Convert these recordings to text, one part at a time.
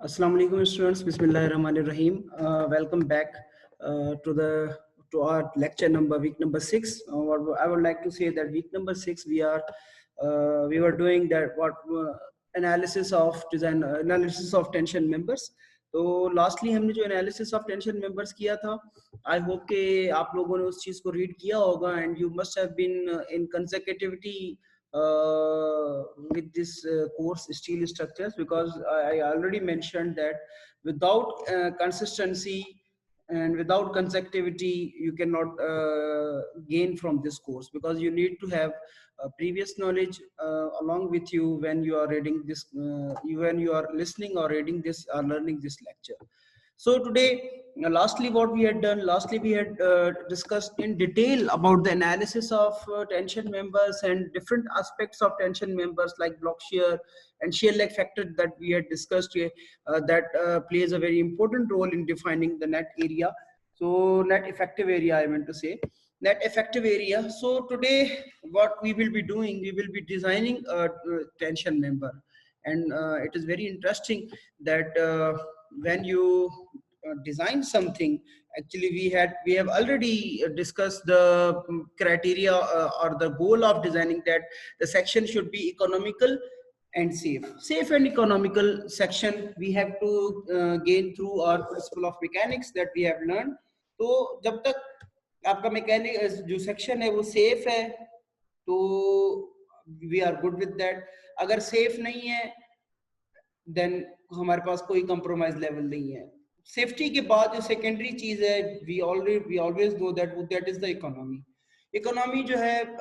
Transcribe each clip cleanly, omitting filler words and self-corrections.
Assalamu alaikum students. Bismillahirrahmanirrahim. Welcome back to our lecture number week number 6. I would like to say that week number 6 we were doing that analysis of tension members. तो lastly हमने जो analysis of tension members किया था, I hope कि आप लोगों ने उस चीज को रीड किया होगा and you must have been in consecutivity with this course steel structures, because I already mentioned that without consistency and without consecutivity you cannot gain from this course, because you need to have previous knowledge along with you when you are reading this when you are listening or reading this or learning this lecture. So today, lastly we had discussed in detail about the analysis of tension members and different aspects of tension members like block shear and shear lag factor that we had discussed here, that plays a very important role in defining the net area. So net effective area, I meant to say net effective area. So today what we will be doing, we will be designing a tension member, and it is very interesting that when you design something, actually we have already discussed the criteria or the goal of designing, that the section should be economical and safe and economical section we have to gain through our principle of mechanics that we have learned. तो जब तक आपका mechanic जो section है वो safe है तो we are good with that. अगर सेफ नहीं है देन हमारे पास कोई कंप्रोमाइज लेवल नहीं है. सेफ्टी के बाद जो सेकेंडरी चीज है, we always know that is the economy. Economy जो है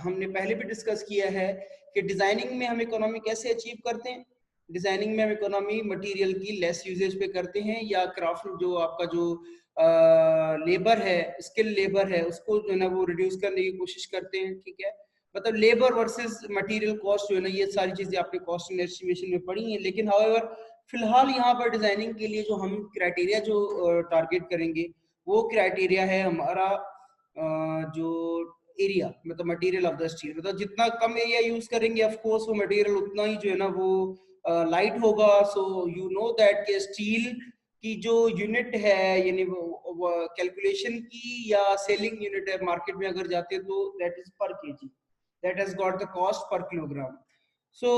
हमने पहले भी डिस्कस किया है कि डिजाइनिंग में हम इकोनॉमी कैसे अचीव करते हैं. डिजाइनिंग में हम इकोनॉमी मटेरियल की लेस यूजेज पे करते हैं, या क्राफ्ट जो आपका जो लेबर है, स्किल लेबर है, उसको जो है ना वो रिड्यूस करने की कोशिश करते हैं. ठीक है, मतलब लेबर वर्सेस मटेरियल कॉस्ट जो है ना, ये सारी चीजें आपने कॉस्ट एंड एस्टिमेशन में पढ़ी हैं. लेकिन हाउएवर फिलहाल यहाँ पर डिजाइनिंग के लिए जो हम क्राइटेरिया जो टारगेट करेंगे वो क्राइटेरिया है हमारा जो एरिया, मतलब मटेरियल ऑफ द स्टील. मतलब जितना कम एरिया यूज करेंगे ऑफ कोर्स वो मटेरियल उतना ही जो है ना वो लाइट होगा. सो यू नो दैट कि स्टील की जो यूनिट है, यानी वो कैलकुलेशन की या सेलिंग यूनिट है मार्केट में अगर जाते हैं तो that is per KG, that has got the cost per kilogram. So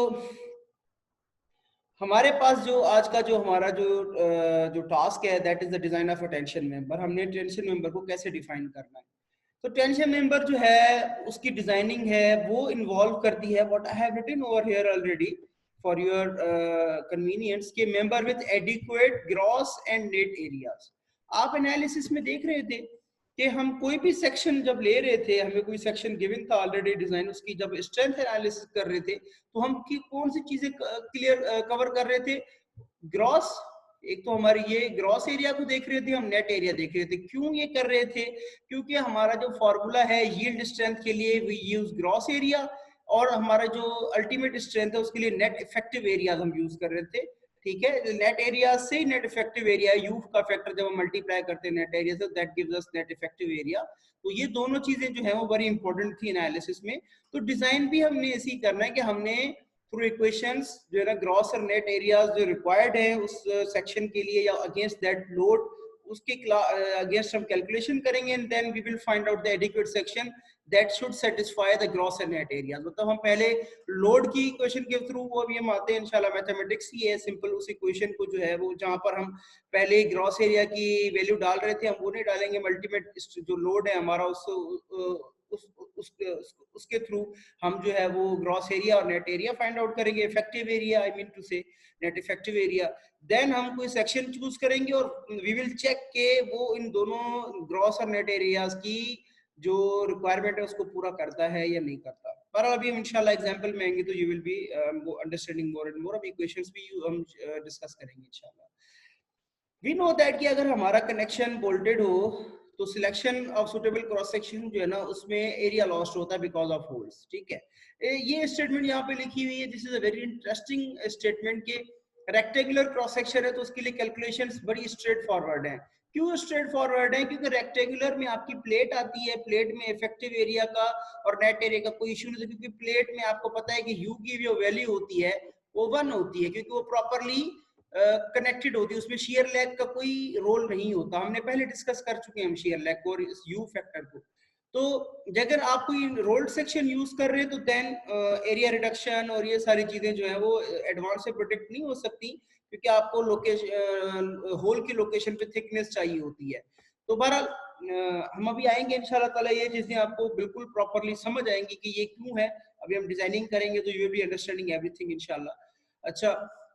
हमारे पास जो आज का जो हमारा जो टास्क है, that is the design of a tension member. हमने टेंशन मेंबर को कैसे डिफाइन करना है. तो टेंशन मेंबर जो है उसकी डिजाइनिंग है वो इन्वॉल्व करती है what I have written over here already for your convenience के member with adequate gross and net areas. आप एनालिसिस में देख रहे थे कि हम कोई भी सेक्शन जब ले रहे थे, हमें कोई सेक्शन गिवन था ऑलरेडी डिजाइन, उसकी जब स्ट्रेंथ एनालिसिस कर रहे थे तो हम कौन सी चीजें क्लियर कवर कर रहे थे. ग्रॉस, एक तो हमारी ये ग्रॉस एरिया को देख रहे थे, हम नेट एरिया देख रहे थे. क्यों ये कर रहे थे? क्योंकि हमारा जो फॉर्मूला है यील्ड स्ट्रेंथ के लिए वी यूज ग्रॉस एरिया, और हमारा जो अल्टीमेट स्ट्रेंथ है उसके लिए नेट इफेक्टिव एरिया हम यूज कर रहे थे. ठीक है, नेट एरिया से नेट इफेक्टिव एरिया, यू का फैक्टर जब हम मल्टीप्लाई करते हैं नेट एरिया से, that gives us net effective area. तो ये दोनों चीजें जो है वो बड़ी इंपॉर्टेंट थी एनालिसिस में. तो डिजाइन भी हमने ऐसे ही करना है कि हमने थ्रू इक्वेशंस जो है ना ग्रॉस और नेट एरियाज जो रिक्वायर्ड है उस सेक्शन के लिए या अगेंस्ट दैट लोड, उसके अगेंस्ट हम कैलकुलेशन करेंगे and then we will find out the adequate section that should satisfy the gross and net areas. मतलब हम पहले लोड की इक्वेशन के थ्रू वो अभी हम आते हैं इंशाल्लाह. मैथमेटिक्स ही है सिंपल, उस इक्वेशन को जो है वो जहां पर हम पहले ग्रॉस एरिया की वैल्यू डाल रहे थे हम वो नहीं डालेंगे, अल्टीमेट जो लोड है हमारा उसके थ्रू हम जो है वो ग्रॉस एरिया और नेट एरिया फाइंड आउट करेंगे. Effective area, I mean to say net effective area. Then हम कोई सेक्शन चूज करेंगे और वी विल चेक के वो इन दोनों ग्रॉस और नेट एरियाज की जो रिक्वायरमेंट है उसको पूरा करता है या नहीं करता. पर अभी हम इंशाल्लाह एग्जांपल में आएंगे तो you will be understanding more and more. अब इक्वेशंस भी हम डिस्कस करेंगे इंशाल्लाह. वी नो दैट कि अगर हमारा कनेक्शन बोल्टेड हो तो selection of suitable cross section जो है ना उसमें एरिया लॉस्ट होता है बिकॉज ऑफ होल्स. ठीक है, ये स्टेटमेंट यहाँ पे लिखी हुई है. This is a very interesting statement के रेक्टेंगुलर क्रॉस सेक्शन है तो उसके लिए कैलकुलेशंस बड़ी स्ट्रेट फॉरवर्ड है. क्यों स्ट्रेट फॉरवर्ड है? क्योंकि रेक्टेंगुलर में आपकी प्लेट आती है, प्लेट में इफेक्टिव एरिया का और नेट एरिया का कोई इशू नहीं, क्योंकि प्लेट में आपको पता है कि यू की जो वैल्यू होती है वो 1 होती है, क्योंकि वो प्रॉपरली कनेक्टेड होती है, उसमें शियर लैग का कोई रोल नहीं होता। हमने पहले डिस्कस कर चुके हैं हम शियर लैग को और इस यू फैक्टर को। तो अगर आप कोई रोल्ड सेक्शन यूज कर रहे हैं तो देन एरिया रिडक्शन और ये सारी चीजें जो है वो एडवांस से प्रोटेक्ट नहीं हो सकती, क्योंकि आपको लोकेशन होल की लोकेशन पे थिकनेस चाहिए होती है। तो बहरहाल हम अभी आएंगे इंशाल्लाह ताला, ये चीजें आपको बिल्कुल प्रॉपरली समझ आएंगी कि ये क्यों है। अभी हम डिजाइनिंग करेंगे तो you will be understanding everything इंशाल्लाह। अच्छा,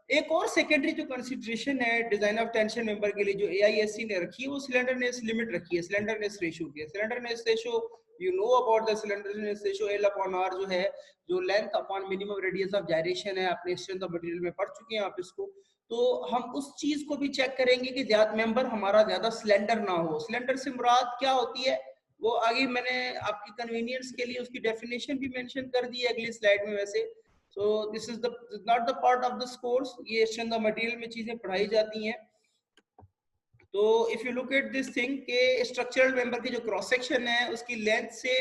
एक और सेकेंडरी जो कंसिडरेशन है डिजाइन ऑफ टेंशन मेंबर के लिए जो AISC ने रखी है, वो सिलेंडरनेस लिमिट रखी है, सिलेंडरनेस रेशियो की। Slenderness ratio you know about the slenderness ratio, L/R जो है, जो length upon minimum radius of gyration है, आपने स्ट्रेंथ ऑफ मटेरियल में पढ़ चुके हैं आप इसको। तो हम उस चीज को भी चेक करेंगे कि ज्यादा मेंबर हमारा ज्यादा सिलेंडर ना हो। सिलेंडर से मुराद क्या होती है वो आगे मैंने आपकी कन्वीनियंस के लिए उसकी डेफिनेशन भी मेंशन कर दी है अगली स्लाइड में वैसे। So this is not the part of this course, ये स्ट्रेंथ ऑफ मटेरियल में चीजें पढ़ाई जाती हैं। तो if you look at this thing के स्ट्रक्चरल मेंबर की जो क्रॉस सेक्शन है उसकी लेंथ से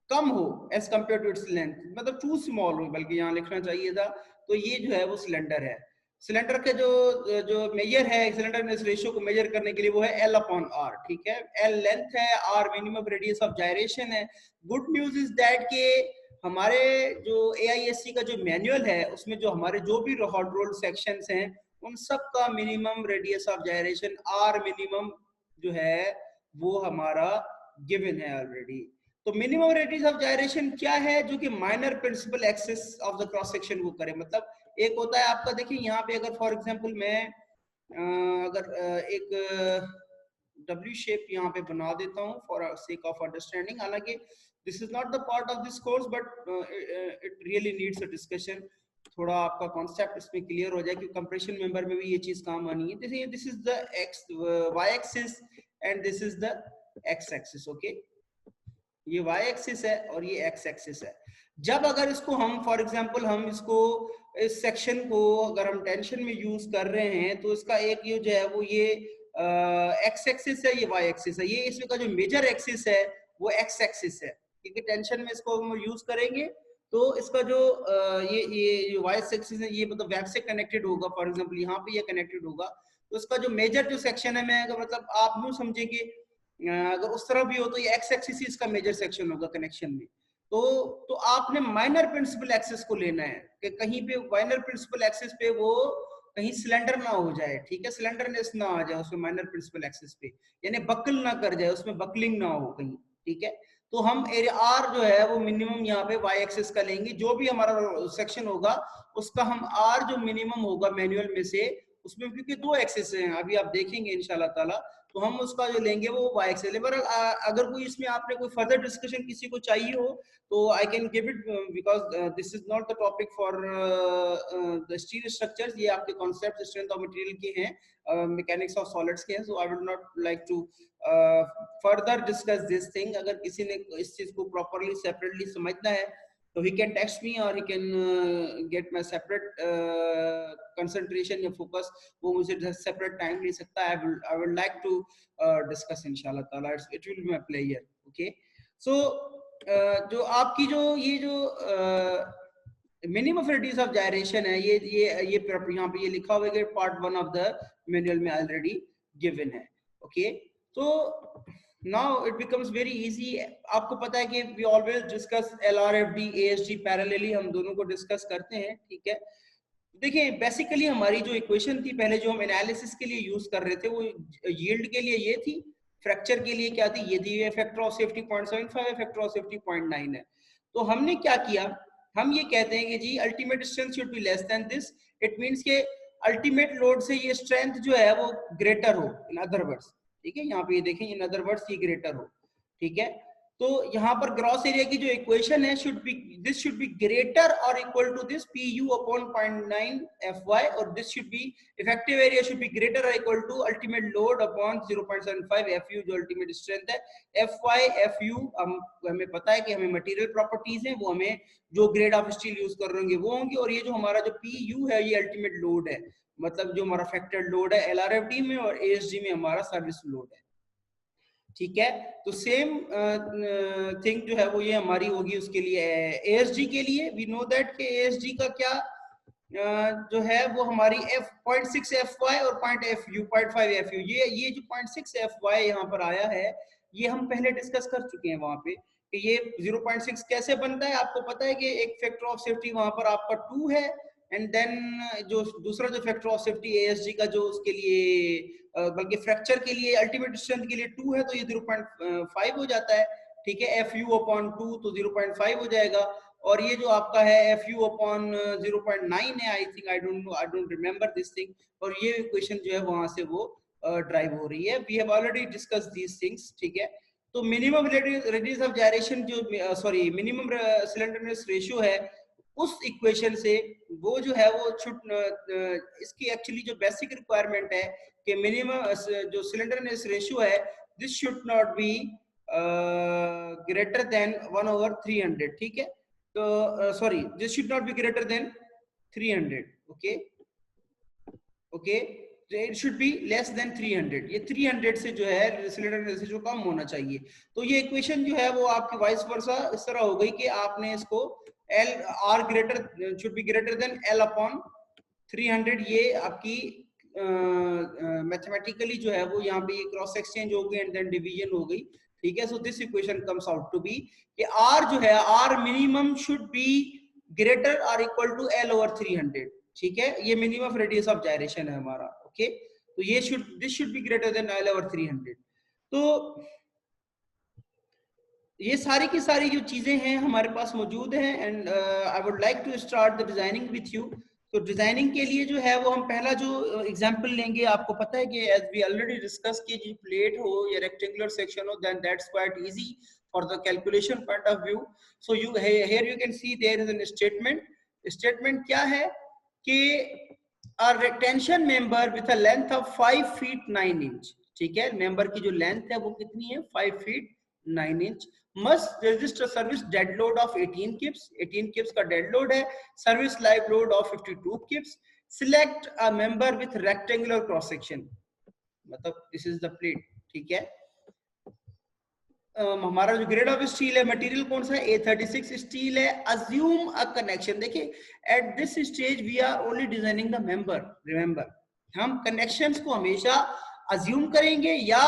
कम हो as compare to its length, मतलब टू स्मॉल हो, बल्कि यहाँ लिखना चाहिए था। तो ये जो है वो सिलेंडर है। सिलेंडर के जो मेजर है सिलेंडरनेस रेशियो को मेजर करने के लिए वो है L/R, ठीक है। L लेंथ है, R minimum radius of gyration है। गुड न्यूज इज दैट के हमारे जो AISC का जो मैनुअल है उसमें जो हमारे जो भी हॉट रोल्ड सेक्शंस हैं उन सब का minimum radius of gyration R minimum जो है वो हमारा गिवन है ऑलरेडी। तो मिनिमम रेडियस ऑफ जायरेशन क्या है, जो कि minor principal axis of the cross section को करे। मतलब एक होता है आपका, देखिए यहाँ पे अगर फॉर एग्जांपल मैं अगर एक W शेप यहाँ पे बना देता हूँ फॉर सेक ऑफ अंडरस्टैंडिंग, हालांकि this is not the part of this course but it really needs a discussion, थोड़ा आपका कॉन्सेप्ट इसमें क्लियर हो जाए कि कंप्रेशन मेंबर में भी ये चीज काम आनी है। This is the x y axis and this is the x axis, okay. ये y एक्सिस है और ये x एक्सिस है। जब अगर इसको हम फॉर एग्जांपल हम इसको इस सेक्शन को अगर हम टेंशन में यूज कर रहे हैं तो इसका एक ये जो है वो ये x एक्सिस है, ये y एक्सिस है। ये इसमें का जो मेजर एक्सिस है वो x एक्सिस है, क्योंकि टेंशन में इसको हम यूज करेंगे तो इसका जो ये जो y एक्सिस है ये मतलब वेब से कनेक्टेड होगा। फॉर एग्जांपल यहाँ पे ये कनेक्टेड होगा, तो इसका जो मेजर जो सेक्शन है, मैं अगर मतलब आप यूं समझेंगे अगर उस तरह भी हो तो ये एक्स एक्सिस इसका मेजर सेक्शन होगा कनेक्शन में। तो आपने माइनर प्रिंसिपल एक्सिस को लेना है कि कहीं पे माइनर प्रिंसिपल एक्सिस पे वो कहीं सिलेंडर ना हो जाए, ठीक है, सिलेंडरनेस ना आ जाए उसमें माइनर प्रिंसिपल एक्सिस पे, यानी बकल ना कर जाए, उसमें बकलिंग ना हो कहीं, ठीक है। तो हम एरिया आर जो है वो मिनिमम यहाँ पे वाई एक्सिस का लेंगे, जो भी हमारा सेक्शन होगा उसका हम आर जो मिनिमम होगा मैनुअल में से उसमें, क्योंकि दो एक्सिस हैं अभी आप देखेंगे इंशाल्लाह ताला, तो हम उसका जो लेंगे वो वाई एक्सिस। अगर कोई इसमें आपने कोई फर्दर डिस्कशन किसी को चाहिए हो तो I can give it, because this is not the topic for the steel structures, ये आपके कॉन्सेप्ट स्ट्रेंथ ऑफ मटेरियल के हैं, मैकेनिक्स ऑफ सॉलिड्स के हैं। So I would not like to further discuss this thing. अगर किसी ने इस चीज को प्रॉपरली सेपरेटली समझना है तो he can text me or he can get my separate concentration या focus, वो मुझे separate time ले सकता है। I would like to discuss इंशाल्लाह ताला, it will be my pleasure, okay। So जो आपकी जो ये जो मिनिमम रेडियस ऑफ जायरेशन है ये यहाँ पे ये लिखा हुआ है पार्ट 1 ऑफ द मैनुअल में ऑलरेडी गिवन है, ओके। तो now it becomes very easy, आपको पता है कि we always discuss LRFD ASG parallelly, हम दोनों को डिस्कस करते हैं, ठीक है। देखिए बेसिकली हमारी जो इक्वेशन थी पहले जो हम एनालिसिस के लिए यूज कर रहे थे वो यील्ड के लिए ये थी, फ्रैक्चर के लिए क्या थी ये थी, फैक्टर ऑफ सेफ्टी 0.75 है, फैक्टर ऑफ सेफ्टी 0.9 है। तो हमने क्या किया, हम ये कहते हैं कि जी ultimate strength should be less than this, it means के अल्टीमेट लोड से ये स्ट्रेंथ जो है वो ग्रेटर हो, इन अदर वर्ड्स, ठीक है। यहाँ पे ये देखें इन अदर वर्ड्स ये ग्रेटर हो, ठीक है। तो यहाँ पर ग्रॉस एरिया की जो इक्वेशन है दिस शुड बी ग्रेटर और equal to this PU upon 0.9 FY, और this should be effective area should be greater और equal to ultimate load upon 0.75 FU जो अल्टीमेट स्ट्रेंथ है। FY FU हमें पता है कि हमें मटेरियल प्रॉपर्टीज हैं, वो हमें जो ग्रेड ऑफ स्टील यूज कर रहे होंगे वो होंगे, और ये जो हमारा जो PU है ये अल्टीमेट लोड है, मतलब जो हमारा फैक्टर्ड लोड है LRFD में और ASG में हमारा सर्विस लोड है, ठीक है। तो सेम थिंग जो है वो ये हमारी होगी उसके लिए ASG के लिए। वी नो दैट कि ASG का क्या जो है वो हमारी f 0.6 fy और 0.5 fu, ये जो 0.6 fy यहाँ पर आया है, ये हम पहले डिस्कस कर चुके हैं वहां पे कि ये 0.6 कैसे बनता है। आपको पता है कि एक फैक्टर ऑफ सेफ्टी वहां पर आपका 2 है, एंड देन जो दूसरा जो फैक्टर ऑफ सेफ्टी एएसजी का जो उसके लिए बल्कि फ्रैक्चर के लिए अल्टीमेट स्ट्रेंथ के लिए 2 है, तो ये 0.5 हो जाता है। ठीक है, fu अपॉन 2 तो 0.5 हो जाएगा, और ये जो आपका है fu अपॉन 0.9 है, I think, I don't remember this thing, और ये इक्वेशन जो है वहां से वो ड्राइव हो रही है। We have already discuss these things. ठीक है, तो मिनिमम रेडियस ऑफ जायरेशन जो सॉरी मिनिमम सिलेंडरनेस रेशियो है, उस इक्वेशन से वो जो है वो इसकी एक्चुअली जो बेसिक रिक्वायरमेंट है कि मिनिमम जो सिलेंडरनेस रेशियो है, this should not be greater than 1/300। ठीक है, तो sorry, this should not be greater than 300। Okay okay, it should be less than 300। ये 300 से जो है सिलेंडर से जो कम होना चाहिए। तो ये इक्वेशन जो है वो आपकी वाइस वर्सा इस तरह हो गई कि आपने इसको L R greater should be greater than L upon 300। ये आपकी मैथमेटिकली जो है वो यहाँ पे क्रॉस एक्सचेंज हो गई एंड देन डिवीजन हो गई। ठीक है, so this equation comes out to be कि आर जो है, R minimum should be greater or equal to L over 300। ठीक है, ये मिनिमम रेडियस ऑफ जायरेशन है हमारा। ओके, तो ये this should be greater than L over 300। तो ये सारी की सारी जो चीजें हैं हमारे पास मौजूद हैं, and I would like to start the designing with you. तो डिजाइनिंग के लिए जो है वो हम पहला जो एग्जांपल लेंगे, आपको पता है कि एज वी ऑलरेडी डिस्कस कि जी प्लेट हो या रेक्टेंगुलर सेक्शन हो, then that's quite easy for the calculation point of view. So you here you can see there is an statement. Statement क्या है कि a retention member with a length of 5 feet 9 inch, ठीक है, member की जो length है वो कितनी है, 5 feet 9 inch, must register service dead load of 18 kips, 18 kips का dead load है, service live load of 52 kips, select a member with rectangular cross section, मतलब this is the plate। ठीक है, हमारा जो ग्रेड ऑफ स्टील है, material कौन सा है, A36 स्टील है। अज्यूम अ कनेक्शन, देखिए at this stage we are only designing the member. Remember, हम कनेक्शंस को हमेशा अज्यूम करेंगे या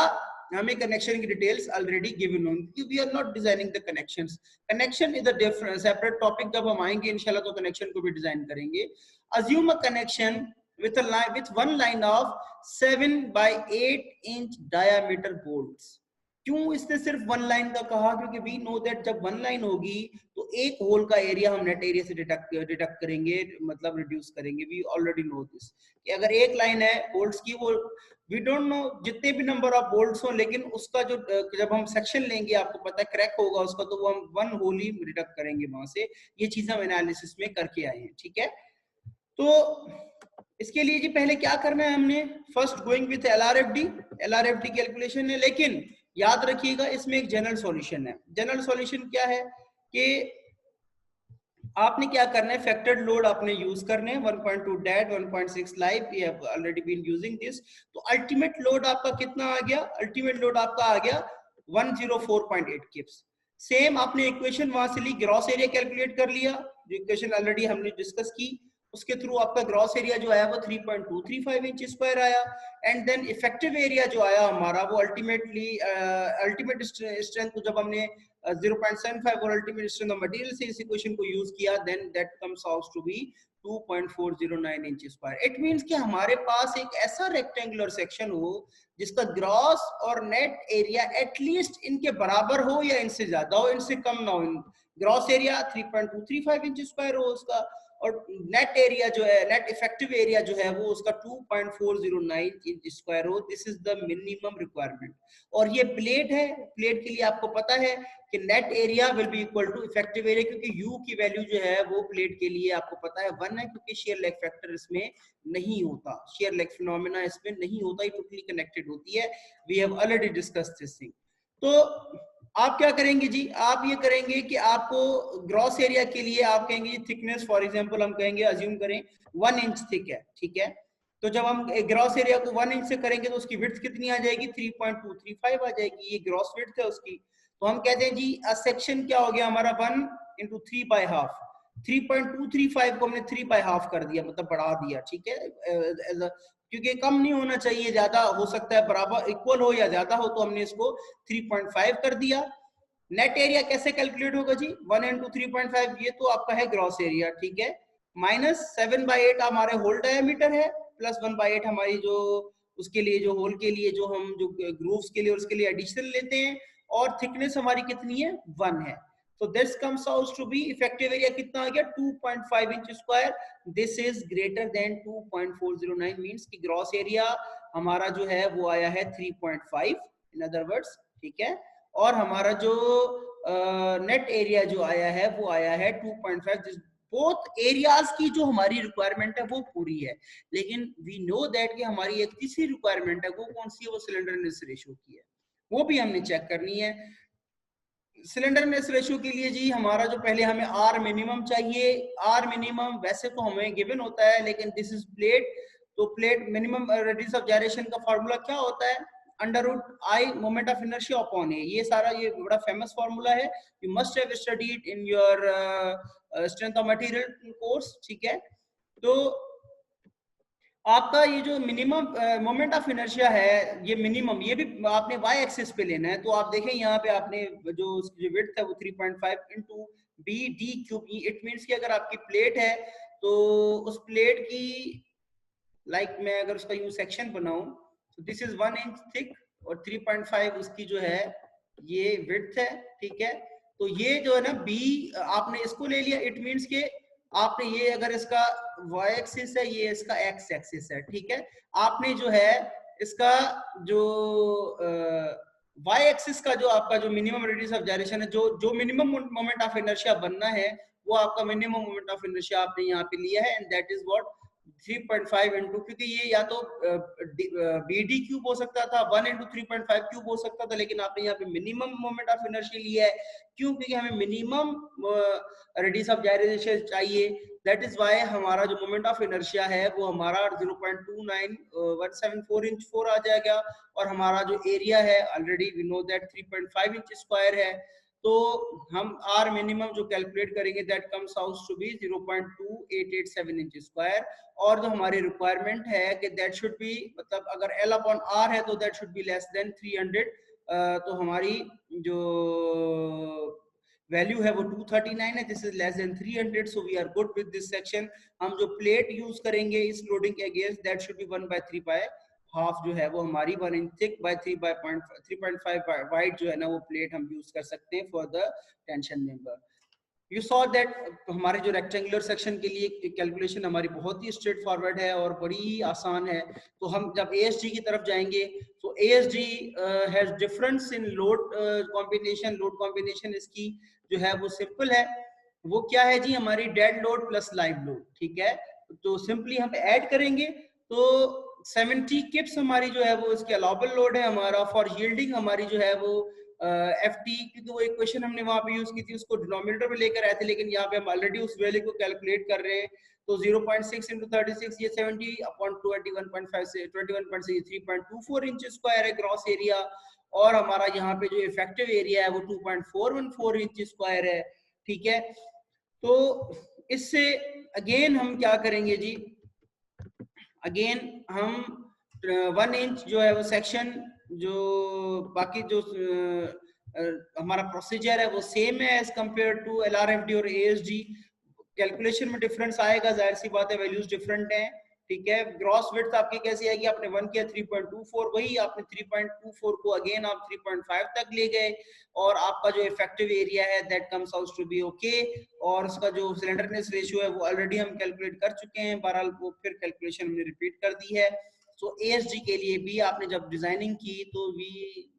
हमें कनेक्शन की डिटेल्स ऑलरेडी गिवन होंगी, we are not designing the connections. Connection is a different separate topic, जब हम आएंगे इंशाल्लाह तो कनेक्शन को भी डिजाइन करेंगे। Assume a connection with a line with one line of 7 by 8 inch diameter bolts। क्यों इसने सिर्फ वन लाइन का कहा, क्योंकि वी नो दैट जब वन लाइन होगी तो एक होल का एरिया हम नेट एरिया से डिडक्ट करेंगे, मतलब रिड्यूस करेंगे। वी ऑलरेडी नो दिस कि अगर एक लाइन है बोल्ट्स की, वो वी डोंट नो जितने भी नंबर ऑफ बोल्ट्स हो, लेकिन उसका जो जब हम सेक्शन लेंगे आपको पता है क्रैक होगा उसका, तो वो हम वन होल ही डिडक्ट करेंगे वहां से। ये चीजें हम एनालिसिस में करके आए हैं। ठीक है, तो इसके लिए जी पहले क्या करना है, हमने फर्स्ट गोइंग विथ एलआरएफडी। एलआरएफडी कैलकुलेशन है, लेकिन याद रखिएगा इसमें एक जनरल सॉल्यूशन है। जनरल सॉल्यूशन क्या है कि आपने क्या करना है, फैक्टर्ड लोड आपने यूज करने हैं, 1.2 dead 1.6 live, we have already been using this. तो अल्टीमेट लोड आपका कितना आ गया, अल्टीमेट लोड आपका आ गया 104.8 किप्स। सेम आपने इक्वेशन वहां से ली, ग्रॉस एरिया कैलकुलेट कर लिया, जो इक्वेशन ऑलरेडी हमने डिस्कस की, उसके थ्रू आपका ग्रॉस एरिया जो आया वो 3.235 इंच स्क्वायर आया। एंड देन इफेक्टिव एरिया जो आया हमारा वो अल्टीमेटली अल्टीमेट स्ट्रेंथ को जब हमने 0.75 और अल्टीमेट स्ट्रेंथ ऑफ मटेरियल से इस इक्वेशन को यूज किया, then that comes out to be 2.409 inch square. It means कि हमारे पास एक ऐसा रेक्टेंगुलर सेक्शन हो जिसका ग्रॉस और नेट एरिया एटलीस्ट इनके बराबर हो या इनसे ज्यादा हो, इनसे कम ना हो। ग्रॉस एरिया 3.235 इंच स्क्वायर हो उसका, और नेट एरिया जो है, नेट इफेक्टिव एरिया जो है वो उसका 2.409 इंच स्क्वायर हो। This is the minimum requirement. और ये प्लेट है, प्लेट के लिए आपको पता है कि net area will be equal to effective area, क्योंकि यू की वैल्यू जो है वो प्लेट के लिए आपको पता है 1 है, क्योंकि शेयर लेग फैक्टर इसमें नहीं होता, शेयर लेग फिनोमेना इसमें नहीं होता, ये टोटली कनेक्टेड होती है। We have already discussed this thing. तो आप क्या करेंगे जी, आप ये करेंगे कि आपको ग्रॉस एरिया के लिए आप कहेंगे थिकनेस, फॉर एग्जांपल हम कहेंगे अज्यूम करें 1 इंच थिक है। ठीक है, तो जब हम ग्रॉस एरिया को 1 इंच से करेंगे तो उसकी विड्थ कितनी आ जाएगी, 3.235 आ जाएगी, ये ग्रॉस विड्थ है उसकी। तो हम कहते हैं जी सेक्शन क्या हो गया हमारा 1 × 3/2, 3.235 को हमने 3 बाय हाफ कर दिया, मतलब बढ़ा दिया, ठीक है, क्योंकि कम नहीं होना चाहिए, ज्यादा हो सकता है, बराबर इक्वल हो या ज्यादा हो, तो हमने इसको 3.5 कर दिया। नेट एरिया कैसे कैलकुलेट होगा जी, 1 into 3.5, ये तो आपका है ग्रॉस एरिया, ठीक है, माइनस 7/8 हमारे होल डायमीटर है, प्लस 1/8 हमारी जो उसके लिए जो होल के लिए जो हम जो ग्रूव्स के लिए उसके लिए एडिशनल लेते हैं, और थिकनेस हमारी कितनी है, 1 है। तो this comes out to be effective area कितना आ गया, 2.5 inch square. This is greater than 2.409, means कि ग्रॉस एरिया हमारा जो है वो आया है 3.5 इन अदर वर्ड्स, ठीक है, और हमारा जो नेट एरिया जो आया है वो आया है 2.5। बोथ एरियाज की जो हमारी रिक्वायरमेंट है वो पूरी है, लेकिन वी नो दैट कि हमारी एक तीसरी रिक्वायरमेंट है, वो कौन सी है, वो सिलेंडरनेस रेशियो की है, वो भी हमने चेक करनी है। सिलेंडरनेस रेशियो के लिए जी हमारा जो पहले हमें आर मिनिमम चाहिए, आर मिनिमम वैसे तो हमें गिवन होता है, लेकिन दिस इज प्लेट, तो plate minimum radius of gyration का फार्मूला क्या होता है, under root I moment of inertia upon A, ये सारा ये बड़ा फेमस फार्मूला है, you must have studied in your strength of material course, ठीक है। तो आपका ये जो मिनिमम मोमेंट ऑफ इनर्शिया है, ये मिनिमम, ये भी आपने वाई एक्सिस पे लेना है, तो आप देखें यहाँ पे आपने जो उसकी विड्थ है वो 3.5 into B D cube, it means कि अगर आपकी प्लेट है तो उस प्लेट की मैं अगर उसका यू सेक्शन बनाऊं, तो दिस इज 1 इंच थिक और 3.5 उसकी जो है ये विड्थ है, ठीक है। तो ये जो है ना बी, आपने इसको ले लिया, इट मीन्स के आपने ये अगर इसका y एक्सिस है, ये इसका x एक्सिस है, ठीक है, आपने जो है इसका जो y एक्सिस का जो आपका जो मिनिमम रेडियस ऑफ जायरेशन है, जो मिनिमम मोमेंट ऑफ इनर्शिया बनना है, वो आपका मिनिमम मोमेंट ऑफ इनर्शिया आपने यहाँ पे लिया है, and that is what 3.5 into, क्योंकि ये या तो बी डी क्यूब हो सकता था, 1 इंटू 3.5 क्यूब हो सकता था, लेकिन आपने यहाँ पे मिनिमम मोमेंट ऑफ इनर्शिया लिया है, क्यों, क्योंकि हमें मिनिमम रेडियस ऑफ जायरेशन चाहिए, दैट इज व्हाई हमारा जो मोमेंट ऑफ इनर्शिया है वो हमारा 0.29174 इंच 4 आ जाएगा, और हमारा जो एरिया है already we know that 3.5 inch square है, तो हम आर मिनिमम जो कैलकुलेट करेंगे that comes out to be 0.2887 inch square, और जो हमारी रिक्वायरमेंट है कि दैट शुड बी, मतलब अगर एल अपॉन आर है तो that should be less than 300, तो हमारी जो वैल्यू है वो 239 है, this is less than 300, so we are good with this section. हम जो प्लेट यूज करेंगे इस लोडिंग के against, that should be 1/3 by half, जो है वो हमारी 1 इंच थिक बाय 3.5 वाइड जो है ना वो प्लेट हम यूज कर सकते हैं for the tension member. You saw that हमारे जो रेक्टेंगुलर सेक्शन के लिए कैलकुलेशन हमारी बहुत ही स्ट्रेट फॉरवर्ड है और बड़ी आसान है। तो हम जब ASG की तरफ जाएंगे तो ASG has difference in load combination, load combination इसकी जो है वो सिंपल है, वो क्या है जी, हमारी dead load plus live load, ठीक है। तो सिंपली हम ऐड करेंगे तो 70 किप्स हमारी जो है वो इसकी अलाउबल लोड है हमारा, फॉर यील्डिंग हमारी जो है वो FT, क्योंकि वो इक्वेशन हमने वहां पे यूज की थी उसको डिनोमिनेटर में लेकर आए थे, लेकिन यहाँ पे हम ऑलरेडी उस वैल्यू को कैलकुलेट कर रहे हैं, तो 0.6 into 36 ये 70 अपॉन 21.5 से 21.6 3.24 इंच स्क्वायर है ग्रॉस एरिया, और हमारा यहाँ पे जो इफेक्टिव एरिया है वो 2.414 इंच स्क्वायर है, ठीक है। तो इससे अगेन हम क्या करेंगे जी, अगेन हम 1 इंच जो है वो सेक्शन, जो बाकी जो हमारा प्रोसीजर है वो सेम है एज कंपेयर टू LRFD और ASG। कैलकुलेशन में डिफरेंस आएगा, जाहिर सी बात है, वैल्यूज डिफरेंट हैं, ठीक है। ग्रॉस विड्थ आपकी कैसी आएगी, आपने 1 किया 3.24, वही आपने 3.24 को अगेन आप 3.5 तक ले गए, और आपका जो इफेक्टिव एरिया है that comes out to be okay, और उसका जो सिलेंडरनेस रेशियो है वो ऑलरेडी हम कैलकुलेट कर चुके हैं, बहरहाल वो फिर कैलकुलेशन हमने रिपीट कर दी है। सो ASG के लिए भी आपने जब डिजाइनिंग की तो we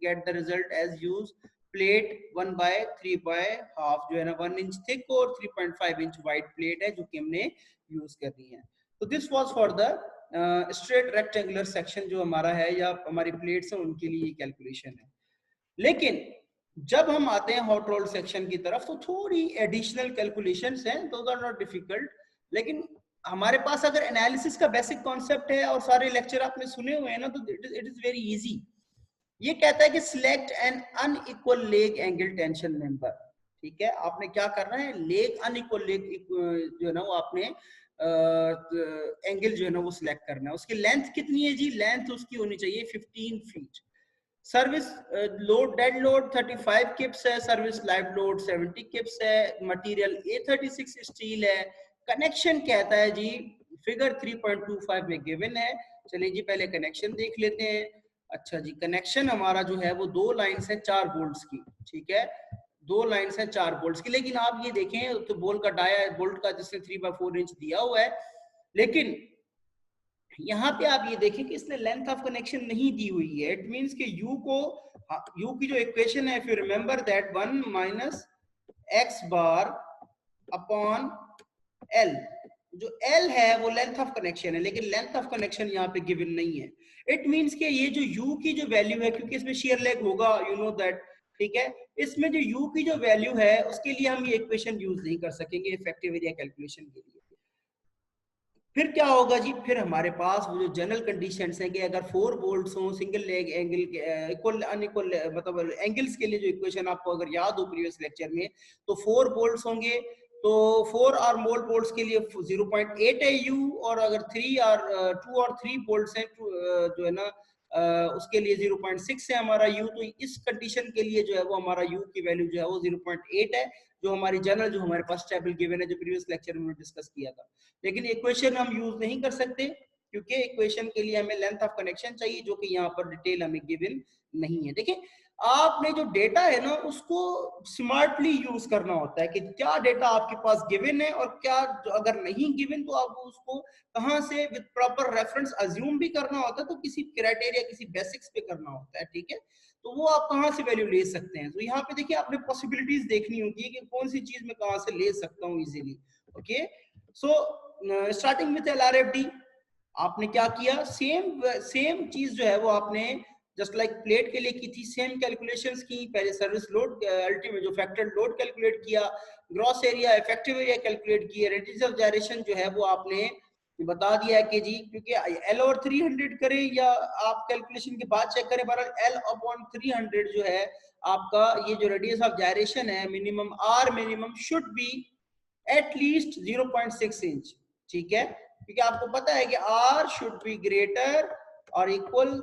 get the result as use plate 1/3 जो है ना 1 इंच थिक और 3.5 इंच वाइड प्लेट है जो कि हमने यूज करनी है। तो this was for the straight rectangular section जो हमारा है या हमारी प्लेट्स है उनके लिए कैलकुलेशन है। लेकिन जब हम आते हैं हॉट रोल्ड सेक्शन की तरफ तो थोड़ी एडिशनल कैलकुलेशंस हैं, दोस आर नॉट डिफिकल्ट, लेकिन हमारे पास अगर एनालिसिस का बेसिक कॉन्सेप्ट है और सारे लेक्चर आपने सुने हुए हैं ना, तो इट इज वेरी इजी। ये कहता है कि select an unequal leg angle tension member, ठीक है, आपने क्या करना है, लेग अनइक्वल लेग जो है ना वो आपने एंगल जो है ना वो सिलेक्ट करना है। उसकी लेंथ कितनी है जी, लेंथ उसकी होनी चाहिए 15 feet. Service load, dead load 35 kips है, सर्विस लाइव लोड 70 किप्स है, मटेरियल A36 स्टील है। कनेक्शन कहता है जी, फिगर 3.25 में गिवन है। चलिए जी पहले कनेक्शन देख लेते हैं। अच्छा जी, कनेक्शन हमारा जो है वो 2 लाइन्स है 4 बोल्ट्स की, ठीक है, 2 लाइन्स है 4 बोल्ट्स की। लेकिन आप ये देखें तो बोल्ट का डाया बोल्ट का जिसने 3/4 इंच दिया हुआ है, लेकिन यहाँ पे आप ये देखें कि इसने लेंथ ऑफ कनेक्शन नहीं दी हुई है। इट मींस कि यू को, यू की जो इक्वेशन है, if you remember that 1 minus x bar upon L, जो एल है वो लेंथ ऑफ कनेक्शन है, लेकिन लेंथ ऑफ कनेक्शन यहाँ पे गिवन नहीं है। इट मींस कि ये जो यू की जो वैल्यू है, क्योंकि इसमें शेयर लेग होगा, यू नो दैट, ठीक है, इसमें जो यू की जो वैल्यू है उसके लिए हम ये इक्वेशन यूज नहीं कर सकेंगे इफेक्टिव एरिया कैलकुलेशन के लिए। फिर क्या होगा जी, फिर हमारे पास वो जो जनरल कंडीशंस हैं कि अगर 4 बोल्ट्स हो, सिंगल लेग एंगल के इक्वल अनइक्वल, मतलब एंगल्स के लिए जो इक्वेशन आपको अगर याद हो प्रीवियस लेक्चर में, तो 4 बोल्ट्स होंगे, तो 4 और मोर बोल्ट्स के लिए 0.8 है यू, और अगर 3 और 2 और 3 बोल्ट्स हैं जो है ना उसके लिए 0.6 है हमारा यू। तो इस कंडीशन के लिए जो है वो हमारा यू की वैल्यू जो है वो 0.8 है, जो हमारी जनरल जो हमारे पास टेबल गिवन है, जो प्रीवियस लेक्चर में डिस्कस किया था। लेकिन इक्वेशन हम यूज नहीं कर सकते, क्योंकि इक्वेशन के लिए हमें लेंथ ऑफ कनेक्शन चाहिए, जो कि यहाँ पर डिटेल हमें गिवन नहीं है। देखिए, आपने जो डेटा है ना उसको स्मार्टली यूज करना होता है कि क्या डेटा आपके पास गिवन है और क्या अगर नहीं गिवन तो आप उसको कहाँ से विद प्रॉपर रेफरेंस अज्यूम भी करना होता है, तो किसी क्राइटेरिया किसी बेसिक्स पे करना होता है, ठीक है। तो वो आप कहाँ से वैल्यू ले सकते हैं, तो यहाँ पे देखिए आपने पॉसिबिलिटीज देखनी होती है कि कौन सी चीज में कहाँ से ले सकता हूँ easily. Okay, so starting with LRFD, आपने क्या किया, सेम चीज जो है वो आपने जस्ट लाइक प्लेट के लिए की थी, सेम कैलकुलेशंस की। पहले सर्विस लोड अल्टीमेट जो फैक्टर्ड लोड कैलकुलेट किया, gross area effective area calculate किया, रेडियस ऑफ जायरेशन जो है वो आपने बता दिया है कि जी, क्योंकि L और 300 करें या आप कैलकुलेशन के बाद चेक करें, बहरहाल L अपॉन 300 जो है आपका ये जो रेडियस ऑफ जायरेशन है, minimum R minimum should be at least 0.6 inch, ठीक है, क्योंकि आपको पता है कि R शुड बी ग्रेटर और इक्वल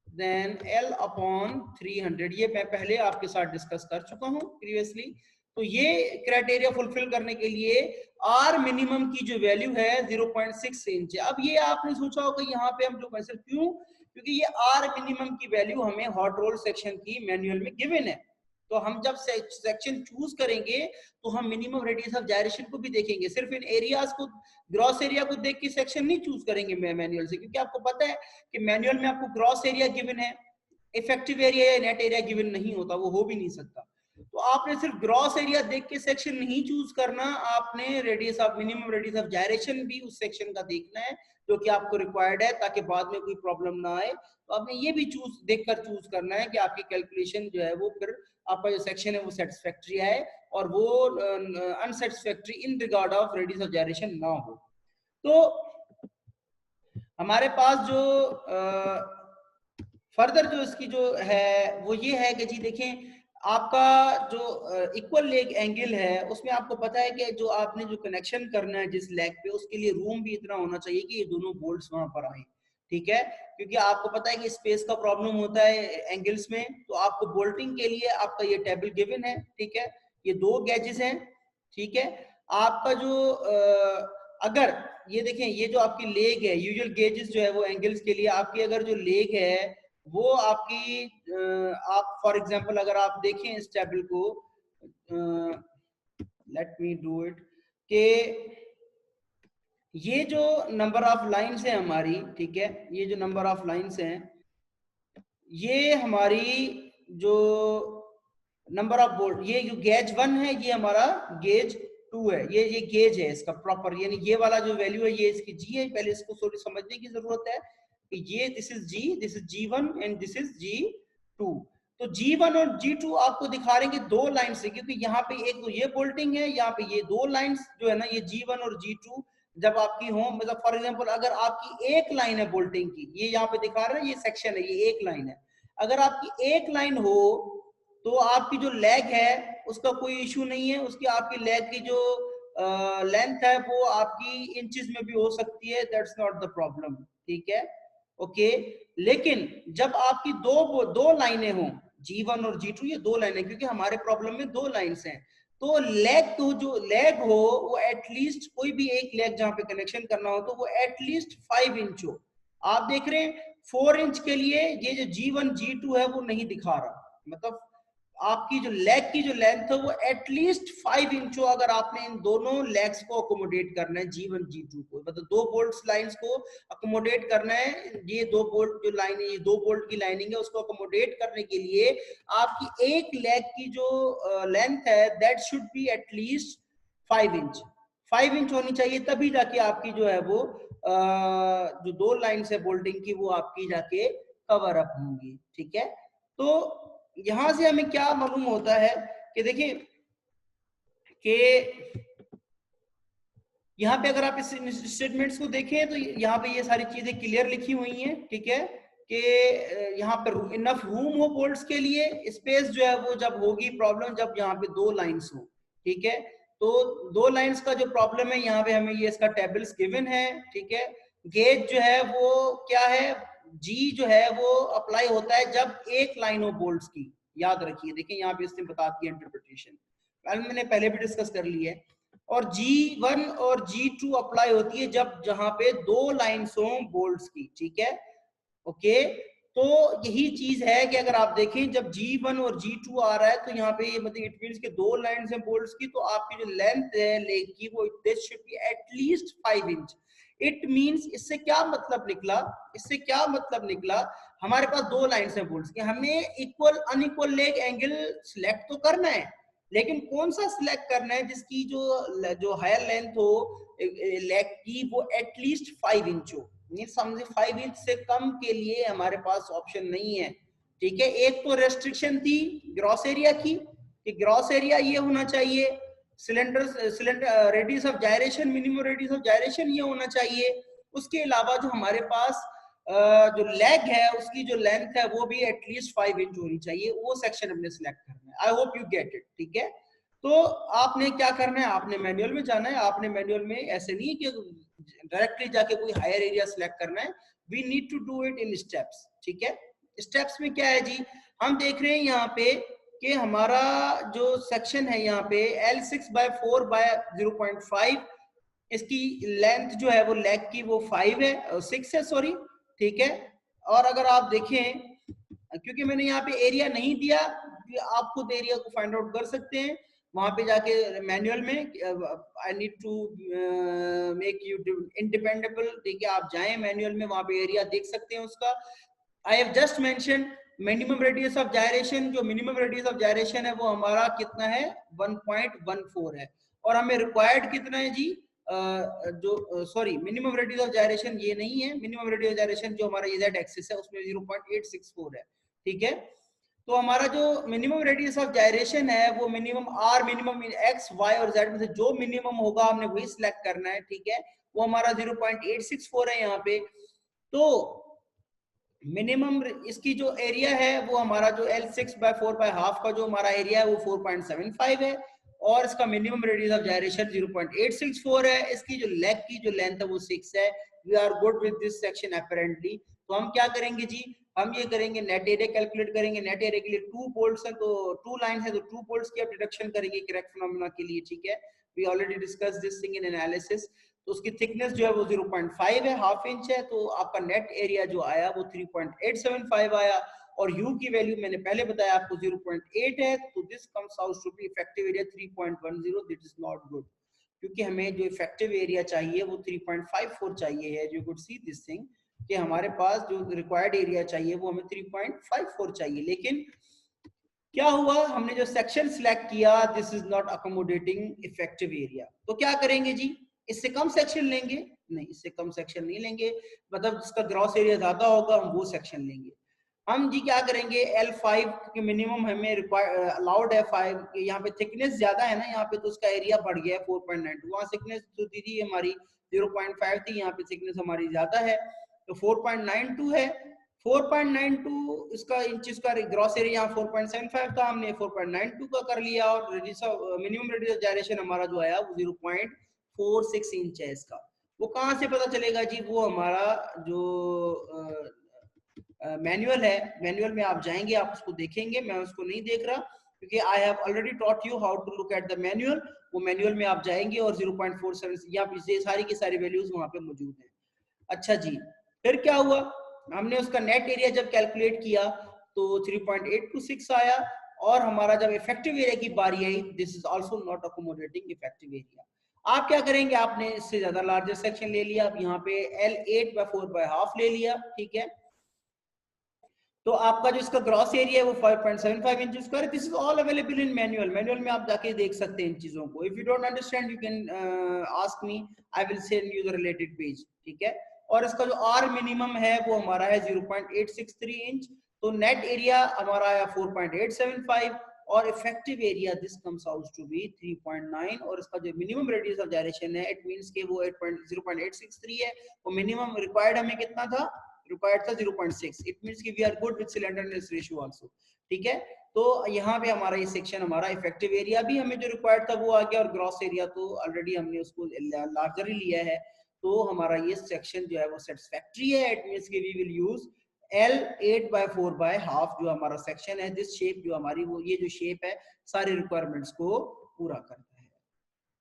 देन L अपॉन 300। ये मैं पहले आपके साथ डिस्कस कर चुका हूं प्रीवियसली। तो ये क्राइटेरिया फुलफिल करने के लिए R मिनिमम की जो वैल्यू है 0.6 इंच है। अब ये आपने सोचा होगा यहाँ पे हम जो कंसिडर क्यों, क्योंकि ये R मिनिमम की वैल्यू हमें हॉट रोल सेक्शन की मैनुअल में गिवन है। तो हम जब सेक्शन चूज करेंगे तो हम मिनिमम रेडियस ऑफ जायरेशन को भी देखेंगे, सिर्फ इन एरियाज को, ग्रॉस एरिया को देख के सेक्शन नहीं चूज करेंगे मैनुअल से, क्योंकि आपको पता है कि मैनुअल में आपको ग्रॉस एरिया गिवन है, इफेक्टिव एरिया या नेट एरिया गिवन नहीं होता, वो हो भी नहीं सकता। तो आपने सिर्फ ग्रॉस एरिया देख के सेक्शन नहीं चूज करना, आपने radius of minimum radius of gyration भी उस सेक्शन का देखना है, जो कि आपको रिक्वायर्ड है, ताकि बाद में कोई प्रॉब्लम ना आए। तो आपने ये भी देखकर चूज करना है कि आपकी कैलकुलेशन जो है वो फिर आपका जो सेक्शन है वो सेटिस्फैक्ट्री है और वो unsatisfactory in regard of radius of gyration ना हो। तो हमारे पास जो फर्दर जो इसकी जो है वो ये है कि जी देखें, आपका जो इक्वल लेग एंगल है उसमें आपको पता है कि जो आपने जो कनेक्शन करना है जिस लेग पे, उसके लिए रूम भी इतना होना चाहिए कि ये दोनों बोल्ट्स वहां पर आए, ठीक है, क्योंकि आपको पता है कि स्पेस का प्रॉब्लम होता है एंगल्स में। तो आपको बोल्टिंग के लिए आपका ये टेबल गिवन है, ठीक है, ये 2 गेजेस हैं, ठीक है। आपका जो अगर ये देखें, ये जो आपकी लेग है, यूजुअल गेजेस जो है वो एंगल्स के लिए, आपकी अगर जो लेग है वो आपकी आप फॉर एग्जांपल अगर आप देखें इस टेबल को, लेट मी डू इट, कि ये जो नंबर ऑफ लाइंस है हमारी, ठीक है, ये जो नंबर ऑफ लाइंस हैं, ये हमारी जो नंबर ऑफ बोल्ट, ये जो गेज 1 है ये हमारा गेज 2 है, ये गेज है इसका प्रॉपर, यानी ये वाला जो वैल्यू है ये इसकी जी है। पहले इसको थोड़ी समझने की जरूरत है कि ये this is G, this is G1 and this is G2। तो G1 और G2 आपको दिखा रहे हैं 2 लाइन से, क्योंकि यहाँ पे एक तो ये बोल्टिंग है, यहाँ पे ये 2 लाइंस जो है ना, ये G1 और G2 जब आपकी हो, मतलब फॉर एग्जांपल अगर आपकी एक लाइन है बोल्टिंग की, ये यहाँ पे दिखा रहा है, ये सेक्शन है, ये एक लाइन है, अगर आपकी एक लाइन हो तो आपकी जो लेग है उसका कोई इशू नहीं है, उसकी आपकी लेग की जो लेंथ है वो आपकी इंचेस में भी हो सकती है, दैट्स नॉट द प्रॉब्लम, ठीक है, ओके। लेकिन जब आपकी दो लाइनें हों, G1 और G2, ये दो लाइनें, क्योंकि हमारे प्रॉब्लम में दो लाइन्स हैं, तो लेग को जो लेग हो वो एटलीस्ट, कोई भी एक लेग जहां पे कनेक्शन करना हो तो वो एटलीस्ट 5 इंच हो। आप देख रहे हैं 4 इंच के लिए ये जो G1 G2 है वो नहीं दिखा रहा, मतलब आपकी जो लेग की जो लेंथ है वो एटलीस्ट 5 इंच हो, अगर आपने इन दोनों लेग्स को अकोमोडेट करना है G1 G2 को, मतलब दो बोल्ट लाइंस को अकोमोडेट करना है, ये दो बोल्ट जो लाइन है, ये दो बोल्ट की लाइनिंग है, उसको अकोमोडेट करने के लिए आपकी एक लेग की जो लेंथ है that should be at least 5 inch, 5 inch होनी चाहिए, तभी जाके आपकी जो है वो जो दो लाइन है बोल्टिंग की वो आपकी जाके कवर अप होंगी, ठीक है। तो यहां से हमें क्या मालूम होता है कि देखिए कि यहाँ पे अगर आप इस स्टेटमेंट्स को देखें तो यहाँ पे ये सारी चीजें क्लियर लिखी हुई हैं, ठीक है, कि यहाँ पर इनफ रूम हो बोल्ट्स के लिए, स्पेस जो है वो जब होगी प्रॉब्लम जब यहाँ पे दो लाइंस हो, ठीक है। तो दो लाइंस का जो प्रॉब्लम है यहाँ पे हमें ये इसका टेबल्स गिवन है, ठीक है। गेज जो है वो क्या है, जी जो है वो अप्लाई होता है जब एक लाइन हो बोल्ट्स की, याद रखिए, देखिए यहाँ पे इसने बता दिया इंटरप्रिटेशन, मैंने पहले भी डिस्कस कर लिया है। और G1 और G2 अप्लाई होती है जब जहां पे दो लाइन्स हो बोल्ट्स की, ठीक है, ओके। तो यही चीज है कि अगर आप देखें जब G1 और G2 आ रहा है तो यहाँ पे ये मतलब इट मींस के दो लाइन्स हैं बोल्ट्स की, तो आपकी जो लेंथ है लेग की वो this should be at least 5 inch. It means, इससे क्या मतलब निकला, इससे क्या मतलब निकला, हमारे पास दो लाइन्स हैं बोल्ट्स की, हमें equal unequal leg angle select तो करना है, लेकिन कौन सा सिलेक्ट करना है जिसकी जो हायर लेंथ हो लेग की वो एटलीस्ट 5 इंच हो, समझे 5 इंच से कम के लिए हमारे पास ऑप्शन नहीं है, ठीक है। एक तो रेस्ट्रिक्शन थी ग्रॉस एरिया की, कि ग्रॉस एरिया ये होना चाहिए, cylinder radius of gyration, minimum radius of gyration ये होना चाहिए, उसके अलावा जो हमारे पास जो लेग है उसकी जो लेंथ है वो भी एटलीस्ट 5 इंच होनी चाहिए, वो सेक्शन हमने सिलेक्ट करना है। I hope you get it, ठीक है। तो आपने क्या करना है, आपने मैनुअल में जाना है, आपने मैनुअल में ऐसे नहीं कि डायरेक्टली जाके कोई हायर एरिया सिलेक्ट करना है, we need to do it in steps, ठीक है। स्टेप्स में क्या है जी, हम देख रहे हैं यहाँ पे कि हमारा जो सेक्शन है यहाँ पे L6/4/0.5, इसकी लेंथ जो है वो लेग की वो 5 है, 6 है सॉरी, ठीक है। और अगर आप देखें, क्योंकि मैंने यहाँ पे एरिया नहीं दिया, आप खुद एरिया को फाइंड आउट कर सकते हैं वहां पे जाके मैनुअल में, I need to make you independable, ठीक है, आप जाएं मैनुअल में, वहां पे एरिया देख सकते हैं उसका। I have just mention minimum radius of gyration, जो मिनिमम रेडियस ऑफ जायरेशन है वो हमारा कितना है 1.14 है, और हमें रिक्वायर्ड कितना है जी, जो sorry minimum radius of gyration ये नहीं है, मिनिमम रेडियस ऑफ जायरेशन जो हमारा z एक्सिस है उसमें 0.864 है, ठीक है। तो हमारा जो मिनिमम रेडियस ऑफ जायरेशन है वो minimum r, minimum x y और z में से जो मिनिमम होगा हमने वही सिलेक्ट करना है, ठीक है, वो हमारा 0.864 है यहाँ पे। तो मिनिमम इसकी जो एरिया है वो हमारा जो L6/4/half का जो हमारा एरिया है वो 4.75 है, और इसका मिनिमम रेडियस ऑफ जायरेशन 0.864 है, इसकी जो लेग की जो लेंथ है वो 6 है। We are good with this section apparently. तो हम क्या करेंगे जी, हम ये करेंगे नेट एरिया कैलकुलेट करेंगे, नेट एरिया के लिए 2 बोल्ट्स है तो 2 लाइन है तो 2 बोल्ट्स की आप डिडक्शन करेंगे करेक्ट फिनोमेना के लिए, ठीक है। We already discuss this thing in analysis. तो उसकी थिकनेस जो है वो 0.5 है, हाफ इंच है, तो आपका नेट एरिया जो आया वो 3.875 आया, और u की वैल्यू मैंने पहले बताया आपको 0.8 है, तो this comes out to be effective area 3.10, this is not good, क्योंकि हमें जो इफेक्टिव एरिया चाहिए वो 3.54 चाहिए है, you could see this thing कि हमारे पास जो रिक्वायर्ड एरिया चाहिए वो हमें 3.54 चाहिए, लेकिन क्या हुआ, हमने जो सेक्शन सिलेक्ट किया this is not accommodating effective area, तो क्या करेंगे जी, इससे कम सेक्शन लेंगे, नहीं इससे कम सेक्शन नहीं लेंगे, मतलब जिसका ग्रॉस एरिया ज्यादा होगा हम वो सेक्शन लेंगे। हम जी क्या करेंगे, L5 के मिनिमम हमें रिक्वायर अलाउड है 5, यहाँ पे थिकनेस ज्यादा है ना, यहाँ पे तो उसका एरिया बढ़ गया है 4.92, वहाँ थिकनेस जो थी हमारी 0.5 थी, यहाँ पे थिकनेस हमारी ज्यादा है तो 4.92 है। 4.92 इसका इंचेस का ग्रॉस एरिया यहाँ 4.75 था, हमने 4.92 का कर लिया और मिनिमम रेडियस जायरेशन हमारा जो आया वो 0.46 इंच है इसका। वो कहाँ से पता चलेगा जी? वो हमारा जो मैनुअल है, मैनुअल में आप जाएंगे, आप उसको देखेंगे, मैं उसको नहीं देख रहा क्योंकि I have already taught you how to look at the manual. वो मैनुअल में आप जाएंगे और 0.47 या ये सारी की सारी वैल्यूज वहां पे मौजूद हैं। अच्छा जी, फिर क्या हुआ? हमने उसका नेट एरिया जब कैलकुलेट किया तो 3.826 आया और हमारा जब इफेक्टिव एरिया की बारी आई, this is also not accommodating effective area. आप क्या करेंगे? आपने इससे ज्यादा लार्जर सेक्शन ले लिया, आप यहाँ पे L8/4/2 ले लिया, ठीक है। तो आपका जो इसका ग्रॉस एरिया है वो 5.75 inch square. This is all available in manual, manual में आप जाके देख सकते हैं इन चीजों को। If you don't understand you can ask me, I will send you the related page, ठीक है। और इसका जो आर मिनिमम है वो हमारा है 0.863 इंच। तो नेट एरिया हमारा है 4.875 और effective area this comes out to be 3.9 और इसका जो मिनिमम रेडियस ऑफ जायरेशन है इट मींस के वो 0.863 है। वो मिनिमम रिक्वायर्ड हमें कितना था? रिक्वायर्ड था 0.6। इट मींस कि we are good with slenderness ratio also, ठीक है। तो यहाँ पे हमारा ये सेक्शन, हमारा इफेक्टिव एरिया भी हमें जो रिक्वायर्ड था वो आ गया और ग्रॉस एरिया तो ऑलरेडी हमने उसको लार्जर ही लिया है। तो हमारा ये सेक्शन जो है वो सेटिस्फैक्टरी है। इट मींस कि वी विल यूज L8/4/2 जो हमारा सेक्शन है। दिस शेप जो हमारी वो ये जो शेप है सारे रिक्वायरमेंट्स को पूरा करता है।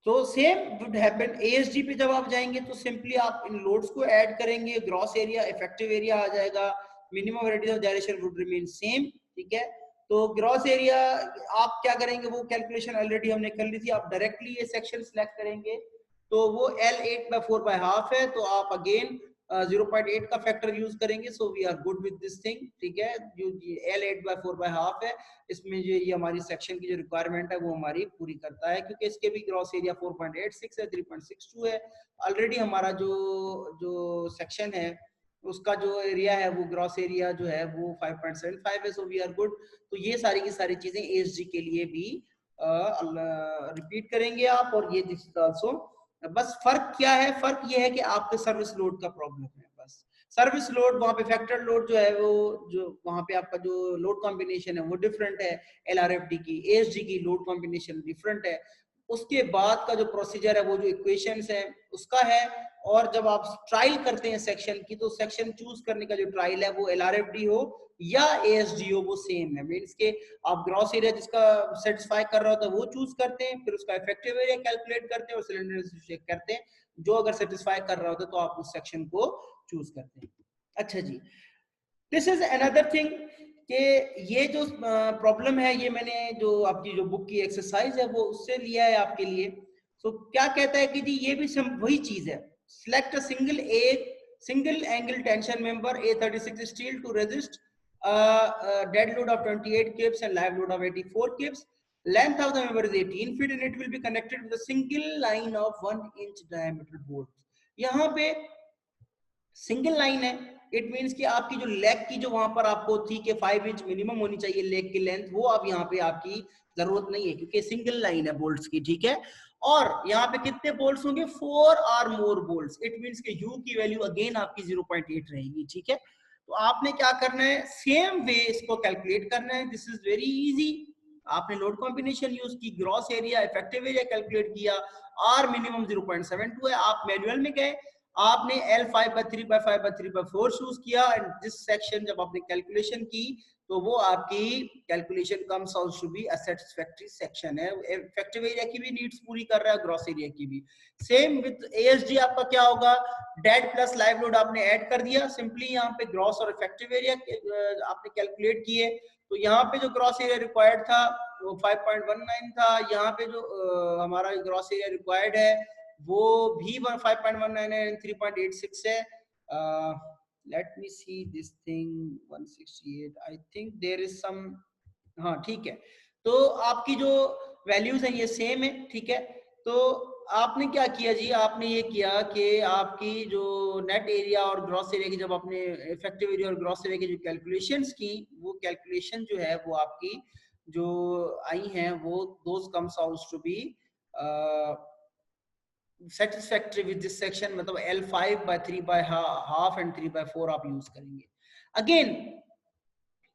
तो सेम वुड हैपन एएसडी पे जब आप जाएंगे तो सिंपली आप इन लोड्स को ऐड करेंगे, ग्रॉस एरिया इफेक्टिव एरिया आ जाएगा, minimum radius of gyration would remain same, ठीक है। तो ग्रॉस एरिया आप क्या करेंगे? वो कैलकुलेशन ऑलरेडी हमने कर ली थी, आप डायरेक्टली ये सेक्शन सिलेक्ट करेंगे तो वो L8/4/2 है। तो आप अगेन 0.8 का फैक्टर यूज करेंगे। So we are good with this thing, ठीक है। जो L8/4/2 है इसमें जो ये हमारी सेक्शन की जो रिक्वायरमेंट है वो हमारी पूरी करता है क्योंकि इसके भी ग्रॉस एरिया 4.86 है, 3.62 है। ऑलरेडी हमारा जो जो सेक्शन है उसका जो एरिया है वो ग्रॉस एरिया जो है वो 5.75 है। So we are good. तो ये सारी की सारी चीजें एएसजी के लिए भी रिपीट करेंगे आप। और ये दिस इज आल्सो, बस फर्क क्या है? फर्क ये है कि आपके सर्विस लोड का प्रॉब्लम है। बस सर्विस लोड वहां पे फैक्टर लोड जो है वो जो वहां पे आपका जो लोड कॉम्बिनेशन है वो डिफरेंट है एलआरएफडी की, एएसडी की लोड कॉम्बिनेशन डिफरेंट है। उसके बाद का जो प्रोसीजर है वो जो इक्वेशंस है उसका है। और जब आप ट्रायल करते हैं सेक्शन की तो सेक्शन चूज करने का जो ट्रायल है वो एलआरएफडी हो या एएसडी हो वो सेम है। मीन्स के आप ग्रॉस एरिया जिसका सेटिस्फाई कर रहा होता है वो चूज करते हैं, फिर उसका इफेक्टिव एरिया कैलकुलेट करते हैं और सिलेंडर चेक करते हैं। जो अगर सेटिस्फाई कर रहा होता है तो आप उस सेक्शन को चूज करते हैं। अच्छा जी, दिस इज अनदर थिंग कि ये जो प्रॉब्लम है ये मैंने जो आपकी जो बुक की एक्सरसाइज है वो उससे लिया है आपके लिए। सो क्या कहता है कि जी ये भी वही चीज है। Select a single angle tension member A36 steel to resist dead load of 28 kibs and live load of 84 kibs. Length of the member is 18 feet and it will be connected with a single line of 1 inch diameter bolt. यहाँ पे single line है। It means कि आपकी जो leg की जो वहां पर आपको थी कि 5 इंच मिनिमम होनी चाहिए लेग की लेंथ, वो अब यहाँ पे आपकी जरूरत नहीं है क्योंकि सिंगल लाइन है बोल्ट्स की, ठीक है। और यहाँ पे कितने बोल्ट्स होंगे? 4 और मोर बोल्ट्स। इट मींस कि यू की वैल्यू अगेन आपकी 0.8 रहेगी, ठीक है। तो आपने क्या करना है? सेम वे इसको कैलकुलेट करना है। This is very easy. आपने लोड कॉम्बिनेशन यूज की, gross area effective area calculate किया, आर मिनिमम 0.72 है। आप मैनुअल में गए, आपने L5/3/5/3/4 चूज किया एंड दिस सेक्शन जब आपने कैलकुलेशन की तो वो आपकी calculation comes out to be a satisfactory section है। इफेक्टिव एरिया की भी नीड्स पूरी कर रहा है, ग्रॉस एरिया की भी। सेम विद एएसडी आपका क्या होगा? डेड प्लस लाइव लोड आपने ऐड कर दिया, सिंपली यहाँ पे ग्रॉस और इफेक्टिव एरिया आपने कैलकुलेट किए। तो यहाँ पे जो ग्रॉस एरिया रिक्वायर्ड था वो 5.19 था। यहाँ पे जो हमारा ग्रॉस एरिया रिक्वायर्ड है वो भी 5.19 है, 3.86 है। Let me see this thing 168 I think there is some, हाँ ठीक है। तो आपकी जो वैल्यूज है ये सेम है, ठीक है। तो आपने क्या किया जी? आपने ये किया कि आपकी जो नेट एरिया और ग्रॉस एरिया की जब आपने इफेक्टिव एरिया और ग्रॉस एरिया की जो कैलकुलेशंस की, वो कैलकुलेशन जो है वो आपकी जो आई हैं वो those comes out to be satisfactory with this section, मतलब L5 by 3 by half and 3 by 4 आप यूज करेंगे. अगेन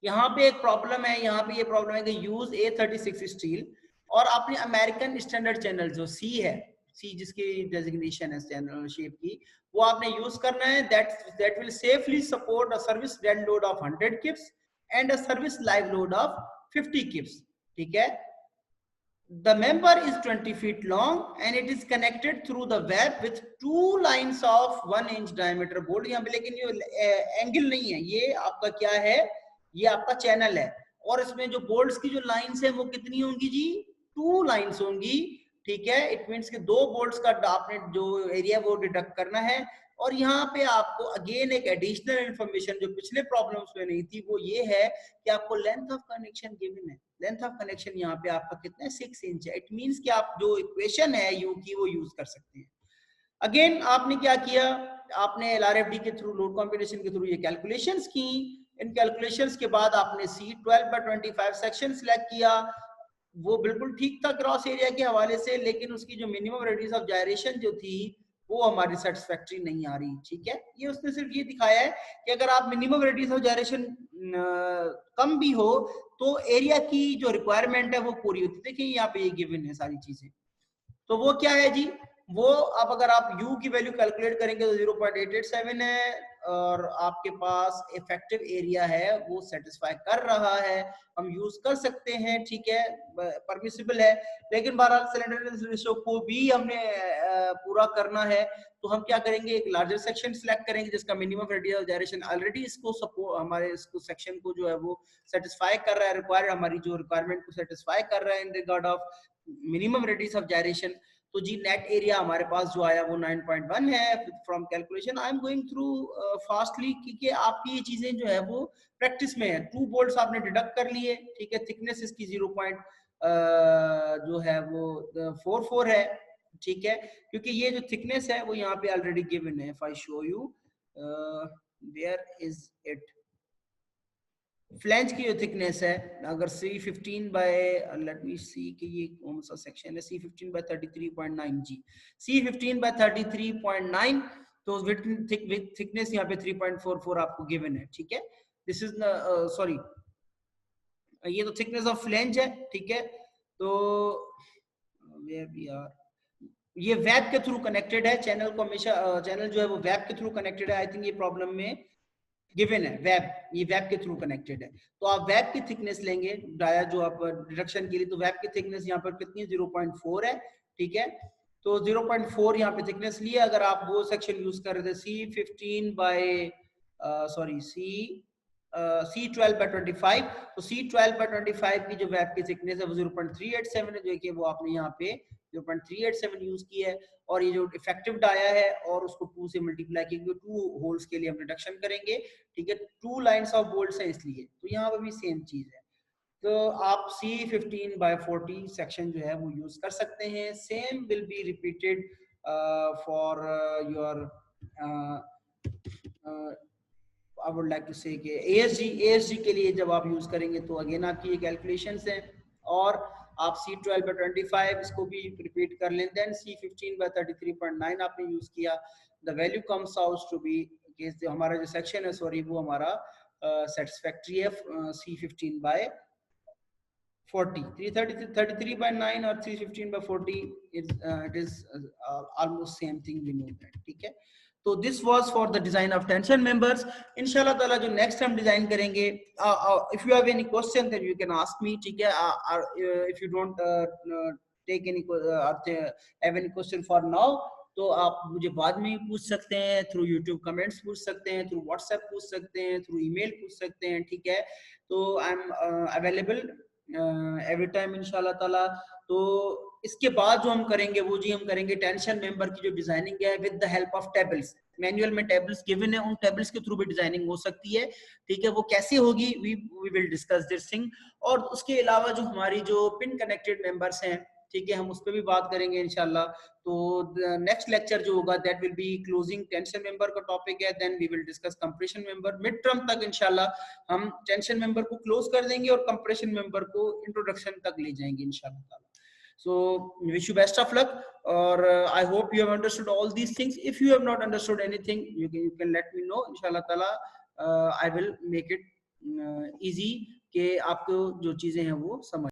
यहाँ पे एक प्रॉब्लम है, यहाँ पे ये प्रॉब्लम है कि यूज A36 स्टील और आपने अमेरिकन स्टैंडर्ड चैनल जो सी है, सी जिसकी डेजिग्नेशन है चैनल शेप की, वो आपने यूज करना है. That will safely support a service dead load of 100 kips and a service live load of 50 kips. ठीक है. The member is 20 feet long and it is connected through the web with 2 lines of 1 inch diameter bolt. यहाँ पे लेकिन ये angle नहीं है, ये आपका क्या है, ये आपका चैनल है. और इसमें जो बोल्ट्स की जो लाइंस है वो कितनी होंगी जी, 2 लाइंस होंगी. ठीक है. इट मीन्स कि 2 बोल्ट्स का आपने जो एरिया वो डिडक्ट करना है. और यहाँ पे आपको अगेन एक एडिशनल इंफॉर्मेशन जो पिछले प्रॉब्लम्स में नहीं थी, वो ये है कि आपको लेंथ ऑफ कनेक्शन गिवन है. लेंथ ऑफ कनेक्शन यहाँ पे आपका कितना है, 6 इंच है. इट मीन्स कि आप जो इक्वेशन है यू की वो यूज कर सकते हैं. अगेन आपने क्या किया, आपने LRFD के थ्रू, लोड कॉम्बिनेशन के थ्रू ये कैलकुलेशंस की. इन कैलकुलेशंस के बाद आपने C12/25 सेक्शन सिलेक्ट किया. वो बिल्कुल ठीक था क्रॉस एरिया के हवाले से, लेकिन उसकी जो मिनिमम रेडियस ऑफ जायरेशन जो थी वो हमारी सेटिस्फैक्टरी नहीं आ रही. ठीक है. ये उसने सिर्फ ये दिखाया है कि अगर आप मिनिमम रेडियस ऑफ जायरेशन कम भी हो तो एरिया की जो रिक्वायरमेंट है वो पूरी होती है. देखिए यहाँ पे ये गिवन है सारी चीजें. तो वो क्या है जी, वो अब अगर आप u की वैल्यू कैलकुलेट करेंगे तो 0.887 है और आपके पास इफेक्टिव एरिया है वो सेटिस्फाई कर रहा है, हम यूज कर सकते हैं. ठीक है. परमिसिबल है. लेकिन बहरहाल सिलेंडर रेशियो को भी हमने पूरा करना है, तो हम क्या करेंगे, एक लार्जर सेक्शन सिलेक्ट करेंगे जिसका minimum radius of gyration already इसको सपोर्ट, हमारे इसको सेक्शन को जो है वो सेटिस्फाई कर रहा है, रिक्वायर हमारी जो रिक्वायरमेंट को सेटिस्फाई कर रहा है in regard of minimum radius of gyration. तो जी नेट एरिया हमारे पास जो आया वो 9.1 है from calculation. I am going through fastly क्योंकि आपकी ये चीजें जो है वो प्रैक्टिस में है. 2 बोल्ट्स आपने डिडक्ट कर लिए. ठीक है. थिकनेस इसकी 0. जो है वो 44 है. ठीक है. क्योंकि ये जो थिकनेस है वो यहाँ पे ऑलरेडी गिवन है. If I show you where is it, flange की जो थिकनेस है, अगर C15 बाय, लेट मी सी कि ये कौन सा सेक्शन है, C15 बाय 33.9 जी, C15 बाय 33.9. तो विड्थ थिकनेस यहाँ पे 3.44 आपको गिवन है. ठीक है. दिस इज सॉरी, ये तो थिकनेस ऑफ फ्लैंज है. ठीक है. तो वेयर वी आर, ये वेब के थ्रू कनेक्टेड है. चैनल को हमेशा चैनल जो है वो वेब के थ्रू कनेक्टेड है. आई थिंक ये प्रॉब्लम में गिवन है वेब, ये वेब के थ्रू कनेक्टेड है. तो आप वेब की थिकनेस लेंगे डाया जो आप डिडक्शन के लिए, तो वेब की थिकनेस यहाँ पर कितनी, 0.4 है. ठीक है. तो 0.4 यहाँ पे थिकनेस लिए. अगर आप वो सेक्शन यूज कर रहे थे C15 बाय सॉरी C12/25, तो C12/25 की जो वेब की थिकनेस है वो 0.387 है, जो कि वो आपने यहाँ पे 0.387 यूज की है. और ये जो इफेक्टिव डाया है और उसको 2 से मल्टीप्लाई किया, 2 होल्स के लिए हम रिडक्शन करेंगे. ठीक है. 2 लाइंस ऑफ बोल्ट्स है इसलिए, तो यहाँ पे भी सेम चीज है. तो आप C15/40 सेक्शन जो है वो यूज कर सकते हैं. Same will be repeated for your I would like to say कि ASG के लिए जब आप यूज करेंगे तो अगेन आपकी ये कैलकुलेशंस हैं. और आप C12/25 इसको भी रिपीट कर लें. देन C15/33.9 आपने यूज किया. The value comes out to be, जो हमारा जो सेक्शन है सॉरी वो हमारा सेटिस्फैक्टरी है. C15/40, 33/9 और 315/40 it is almost same thing, we know that. ठीक है. तो this was for the design of tension members. इंशाल्लाह ताला जो नेक्स्ट हम डिजाइन करेंगे, if you have any question then you can ask me. ठीक है. If you don't take any have any question for now, तो आप मुझे बाद में पूछ सकते हैं, थ्रू यूट्यूब कमेंट्स पूछ सकते हैं, थ्रू व्हाट्सएप पूछ सकते हैं, थ्रू ईमेल पूछ सकते हैं. ठीक है. तो I am available every time इंशाल्लाह ताला. तो इसके बाद जो हम करेंगे वो जी हम करेंगे टेंशन मेंबर की जो डिजाइनिंग है with the help of tables. Manual में टेबल्स गिवन है, उन टेबल्स के थ्रू भी डिजाइनिंग हो सकती है. ठीक है. वो कैसे होगी we will discuss this thing. और उसके अलावा जो हमारी जो पिन कनेक्टेड मेंबर्स हैं, ठीक है, हम उस पर भी बात करेंगे इंशाल्लाह. तो नेक्स्ट लेक्चर जो होगा that will be closing tension member का टॉपिक है. Then we will discuss compression member. Mid term तक इंशाल्लाह हम टेंशन मेंबर को क्लोज कर देंगे और कंप्रेशन मेंबर को इंट्रोडक्शन तक ले जाएंगे इंशाल्लाह. So wish you best of luck, or I hope you have understood all these things. If you have not understood anything, you can let me know. Inshallah Taala I will make it easy कि आपको जो चीजें हैं वो समझ